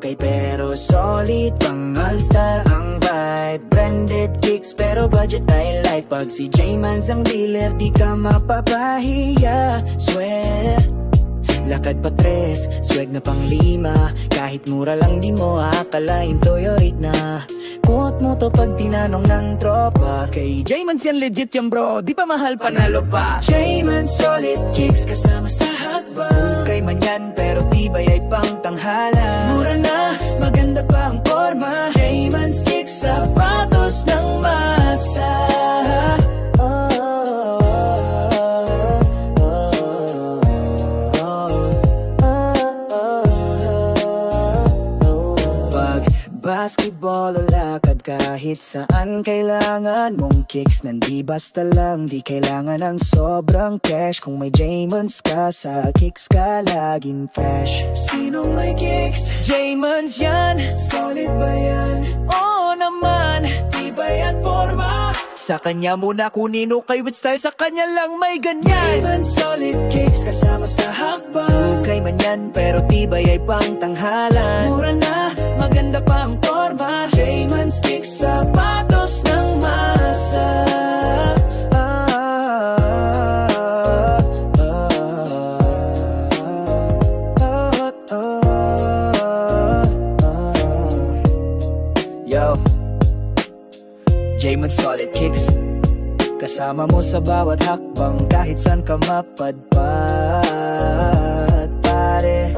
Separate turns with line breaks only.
okay pero solid. Pang all-star ang vibe, branded kicks pero budget ay light. Pag si J-Mans ang dealer, di ka mapapahiya. Swear, lakad pa tres, swag na pang lima. Kahit mura lang di mo akalain toyorit na. Quote mo to pag tinanong ng tropa. Kay J-Mans yan legit yan bro, di pa mahal panalo pa. J-Mans solid kicks kasama sa hakbang. Kay man yan pero tibay ay pang tanghala. Mura na, maganda pa ang forma. J-Mans kicks, sapatos ng masa. Basketball o lakad kahit saan, kailangan mong kicks. Nandi basta lang, di kailangan ng sobrang cash. Kung may J-Mans ka, sa kicks ka laging fresh. Sino may kicks? J-Mans yan. Solid ba yan? Oo naman, tibay at forma. Sa kanya muna kunin o kay with style, sa kanya lang may ganyan. J-Mans solid kicks kasama sa hakbang. Kay man yan pero tibay ay pang tanghalan. Mura na, maganda pa ang forma. J-Mans kicks, sapatos ng masa. Yo, J-Mans solid kicks, kasama mo sa bawat hakbang. Kahit saan ka mapadpad, pare.